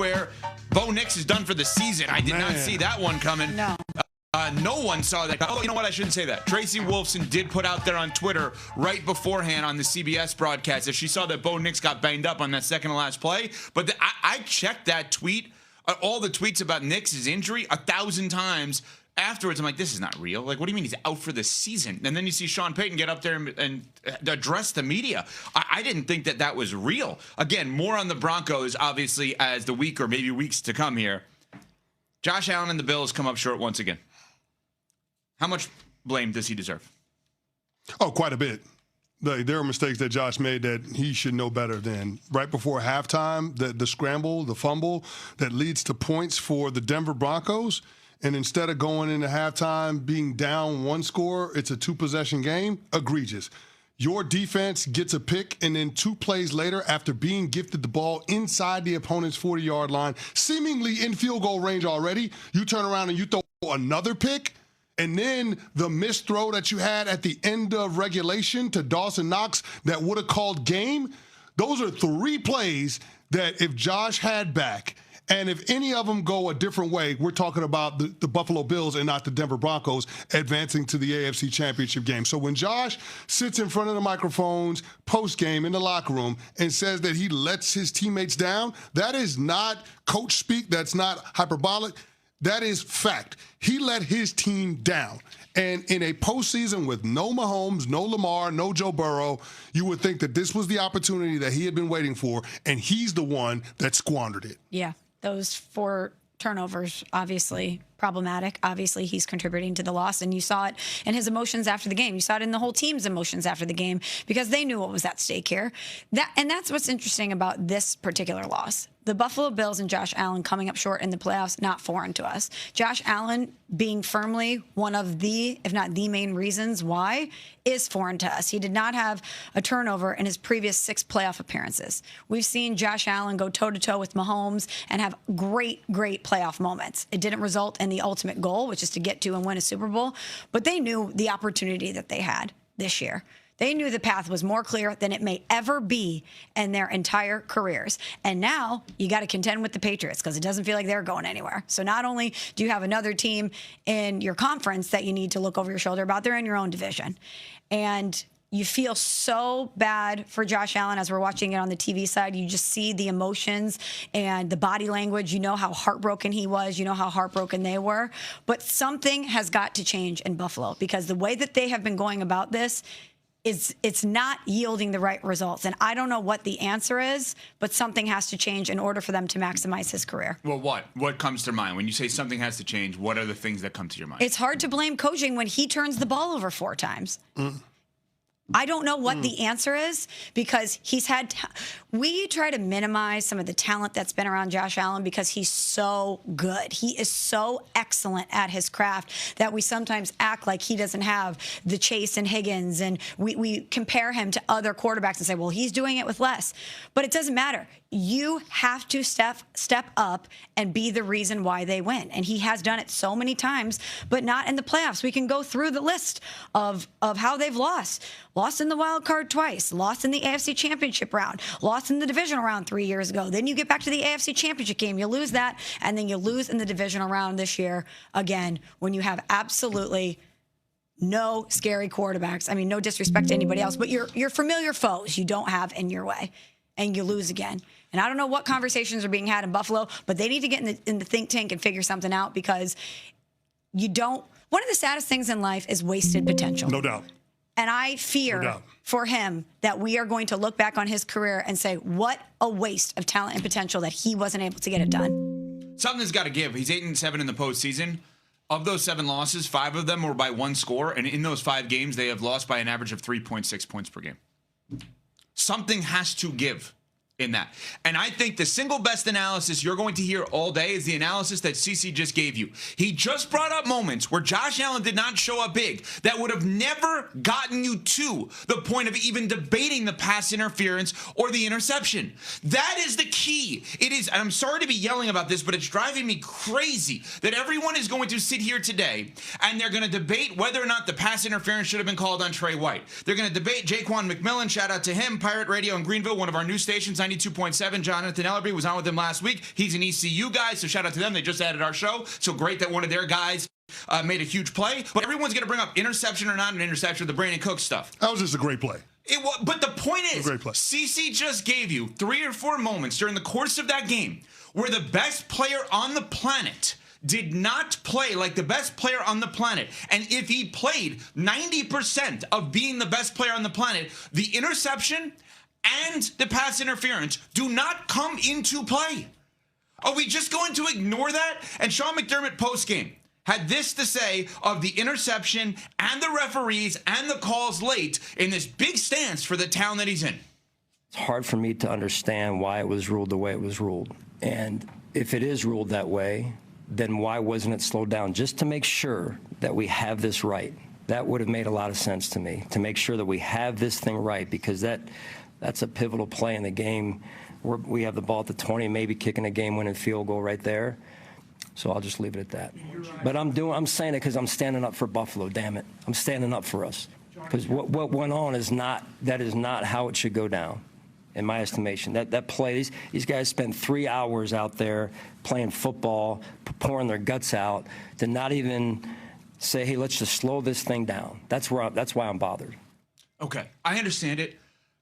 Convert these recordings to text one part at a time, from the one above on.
nowhere, Bo Nix is done for the season. I did not see that one coming. No. No one saw that. Oh, you know what? I shouldn't say that. Tracy Wolfson did put out there on Twitter right beforehand on the CBS broadcast that she saw that Bo Nix got banged up on that second to last play. But I checked that tweet, all the tweets about Nix's injury 1,000 times. Afterwards, I'm like, this is not real. Like, what do you mean he's out for the season? And then you see Sean Payton get up there and address the media. I didn't think that was real. Again, more on the Broncos, obviously, as the week or maybe weeks to come here. Josh Allen and the Bills come up short once again. How much blame does he deserve? Oh, quite a bit. There are mistakes that Josh made that he should know better than. Right before halftime, the scramble, the fumble that leads to points for the Denver Broncos. And instead of going into halftime being down one score, it's a two-possession game. Egregious. Your defense gets a pick, and then 2 plays later, after being gifted the ball inside the opponent's 40-yard line, seemingly in field goal range already, you turn around and you throw another pick. And then the missed throw that you had at the end of regulation to Dawson Knox that would have called game. Those are 3 plays that if Josh had back, and if any of them go a different way, we're talking about the Buffalo Bills and not the Denver Broncos advancing to the AFC Championship game. So when Josh sits in front of the microphones post-game in the locker room and says that he lets his teammates down, that is not coach speak. That's not hyperbolic. That is fact. He let his team down. And in a postseason with no Mahomes, no Lamar, no Joe Burrow, you would think that this was the opportunity that he had been waiting for, and he's the one that squandered it. Yeah, those 4 turnovers, obviously problematic. Obviously, he's contributing to the loss, and you saw it in his emotions after the game. You saw it in the whole team's emotions after the game because they knew what was at stake here. That's what's interesting about this particular loss. The Buffalo Bills and Josh Allen coming up short in the playoffs, not foreign to us. Josh Allen being firmly one of the, if not the main reasons why, is foreign to us. He did not have a turnover in his previous 6 playoff appearances. We've seen Josh Allen go toe-to-toe with Mahomes and have great playoff moments. It didn't result in the ultimate goal, which is to get to and win a Super Bowl, but they knew the opportunity that they had this year. They knew the path was more clear than it may ever be in their entire careers. And now you got to contend with the Patriots because it doesn't feel like they're going anywhere. So not only do you have another team in your conference that you need to look over your shoulder about, they're in your own division. And you feel so bad for Josh Allen as we're watching it on the TV side. You just see the emotions and the body language. You know how heartbroken he was. You know how heartbroken they were. But something has got to change in Buffalo because the way that they have been going about this, it's not yielding the right results. And I don't know what the answer is, but something has to change in order for them to maximize his career. Well, what comes to mind? When you say something has to change, what are the things that come to your mind? It's hard to blame coaching when he turns the ball over 4 times. I don't know what the answer is because he's had we try to minimize some of the talent that's been around Josh Allen because he's so good. He is so excellent at his craft that we sometimes act like he doesn't have the Chase and Higgins, and we compare him to other quarterbacks and say, well, he's doing it with less. But it doesn't matter. You have to step up and be the reason why they win. And he has done it so many times, but not in the playoffs. We can go through the list of how they've lost. Lost in the wild card twice, lost in the AFC Championship round, lost in the divisional round 3 years ago. Then you get back to the AFC Championship game, you lose that, and then you lose in the divisional round this year again when you have absolutely no scary quarterbacks. I mean, no disrespect to anybody else, but your familiar foes you don't have in your way, and you lose again. And I don't know what conversations are being had in Buffalo, but they need to get in the think tank and figure something out because you don't. One of the saddest things in life is wasted potential. No doubt. And I fear for him that we are going to look back on his career and say, what a waste of talent and potential that he wasn't able to get it done. Something's got to give. He's 8-7 in the postseason. Of those 7 losses, 5 of them were by 1 score. And in those 5 games, they have lost by an average of 3.6 points per game. Something has to give in that. And I think the single best analysis you're going to hear all day is the analysis that CC just gave you. He just brought up moments where Josh Allen did not show up big that would have never gotten you to the point of even debating the pass interference or the interception. That is the key. It is, and I'm sorry to be yelling about this, but it's driving me crazy that everyone is going to sit here today and they're going to debate whether or not the pass interference should have been called on Trey White. They're going to debate Jaquan McMillan, shout out to him, Pirate Radio in Greenville, one of our news stations. I 92.7. Jonathan Ellerby was on with them last week. He's an ECU guy, so shout out to them. They just added our show. So great that one of their guys made a huge play. But everyone's going to bring up interception or not an interception, the Brandon Cook stuff. That was just a great play. It was, but the point is, great play. CC just gave you 3 or 4 moments during the course of that game where the best player on the planet did not play like the best player on the planet. And if he played 90% of being the best player on the planet, the interception and the pass interference do not come into play. Are we just going to ignore that? And Sean McDermott post-game had this to say of the interception and the referees and the calls late in this big stance for the town that he's in. It's hard for me to understand why it was ruled the way it was ruled. And if it is ruled that way, then why wasn't it slowed down? Just to make sure that we have this right. That would have made a lot of sense to me, to make sure that we have this thing right, because that's a pivotal play in the game. We have the ball at the 20, maybe kicking a game-winning field goal right there. So I'll just leave it at that. But I'm saying it because I'm standing up for Buffalo, damn it. I'm standing up for us. Because what went on is not how it should go down, in my estimation. That play, these guys spent 3 hours out there playing football, pouring their guts out, to not even say, hey, let's just slow this thing down. That's why I'm bothered. Okay, I understand it.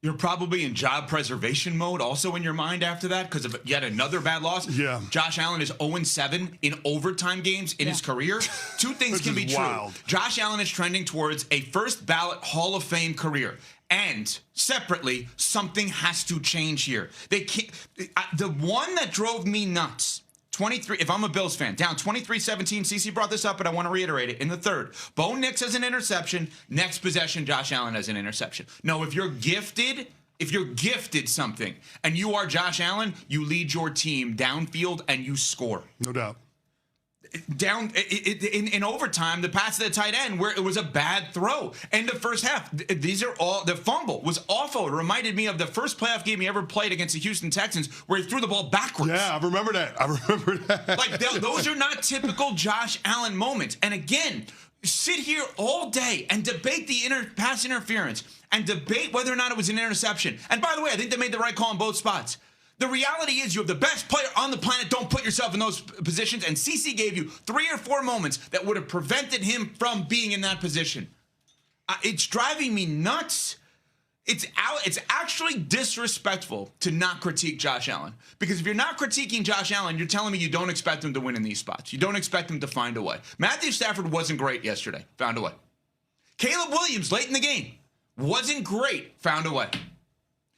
You're probably in job preservation mode also in your mind after that because of yet another bad loss. Yeah. Josh Allen is 0-7 in overtime games in his career. 2 things can be true. Wild. Josh Allen is trending towards a first ballot Hall of Fame career. And separately, something has to change here. They can't. The one that drove me nuts, 23, if I'm a Bills fan, down 23-17, CC brought this up, but I want to reiterate it. In the third, Bo Nix has an interception. Next possession, Josh Allen has an interception. No, if you're gifted something, and you are Josh Allen, you lead your team downfield and you score. No doubt. Down in overtime, the pass to the tight end where it was a bad throw. End of first half. These are all, the fumble was awful. It reminded me of the first playoff game he ever played against the Houston Texans where he threw the ball backwards. Yeah, I remember that. Like those are not typical Josh Allen moments. And again, sit here all day and debate the pass interference and debate whether or not it was an interception. And by the way, I think they made the right call in both spots. The reality is you have the best player on the planet. Don't put yourself in those positions. And CC gave you 3 or 4 moments that would have prevented him from being in that position. It's driving me nuts. It's actually disrespectful to not critique Josh Allen. Because if you're not critiquing Josh Allen, you're telling me you don't expect him to win in these spots. You don't expect him to find a way. Matthew Stafford wasn't great yesterday. Found a way. Caleb Williams, late in the game, wasn't great. Found a way.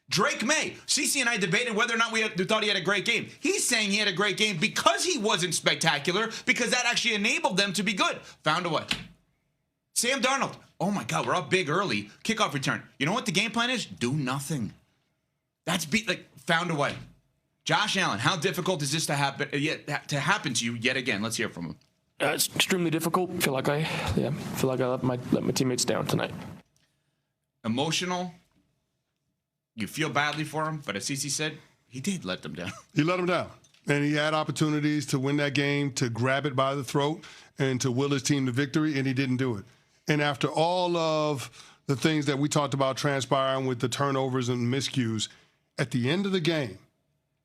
Drake May, CC and I debated whether or not we thought he had a great game. He's saying he had a great game because he wasn't spectacular, because that actually enabled them to be good. Found a way. Sam Darnold, oh my God, we're up big early. Kickoff return. You know what the game plan is? Do nothing. Found a way. Josh Allen, how difficult is this to happen to you yet again? Let's hear from him. It's extremely difficult. Feel like I let my teammates down tonight. Emotional. You feel badly for him, but as CC said, he did let them down. He let them down. And he had opportunities to win that game, to grab it by the throat, and to will his team to victory, and he didn't do it. And after all of the things that we talked about transpiring with the turnovers and miscues, at the end of the game,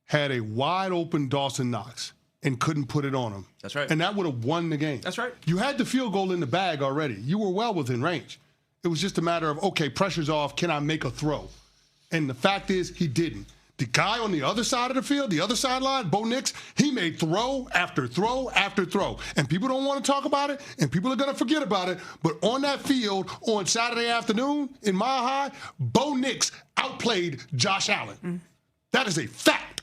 had a wide-open Dawson Knox and couldn't put it on him. That's right. And that would have won the game. That's right. You had the field goal in the bag already. You were well within range. It was just a matter of, okay, pressure's off. Can I make a throw? And the fact is, he didn't. The guy on the other side of the field, the other sideline, Bo Nix, he made throw after throw after throw. And people don't want to talk about it, and people are going to forget about it. But on that field on Saturday afternoon in Mile High, Bo Nix outplayed Josh Allen. That is a fact.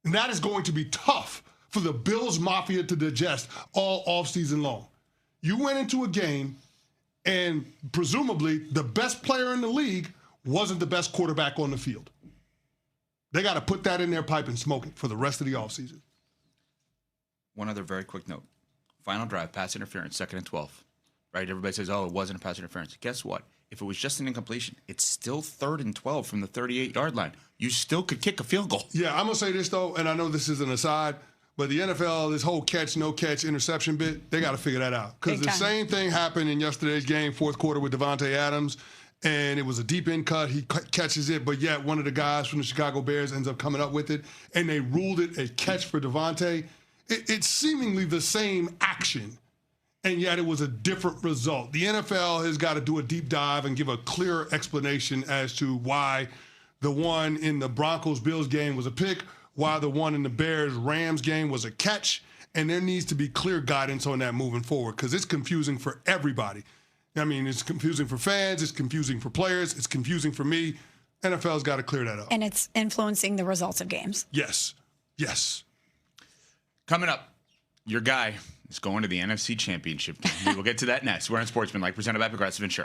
And that is going to be tough for the Bills Mafia to digest all offseason long. You went into a game, and presumably the best player in the league wasn't the best quarterback on the field. They got to put that in their pipe and smoke it for the rest of the offseason. One other very quick note. Final drive, pass interference, 2nd and 12. Right? Everybody says, oh, it wasn't a pass interference. Guess what? If it was just an incompletion, it's still 3rd and 12 from the 38-yard line. You still could kick a field goal. Yeah, I'm going to say this, though, and I know this is an aside, but the NFL, this whole catch, no catch, interception bit, they got to figure that out. Because the same thing happened in yesterday's game, 4th quarter with Devontae Adams. and it was a deep in cut. He catches it, but yet one of the guys from the Chicago Bears ends up coming up with it, and they ruled it a catch for Devontae. It's seemingly the same action, and yet it was a different result. The NFL has got to do a deep dive and give a clear explanation as to why the one in the Broncos-Bills game was a pick, why the one in the Bears-Rams game was a catch, and there needs to be clear guidance on that moving forward because it's confusing for everybody. I mean, it's confusing for fans, it's confusing for players, it's confusing for me. NFL's got to clear that up. And it's influencing the results of games. Yes. Yes. Coming up, your guy is going to the NFC Championship game. We will get to that next. We're on Sportsman, presented by Progressive Insurance.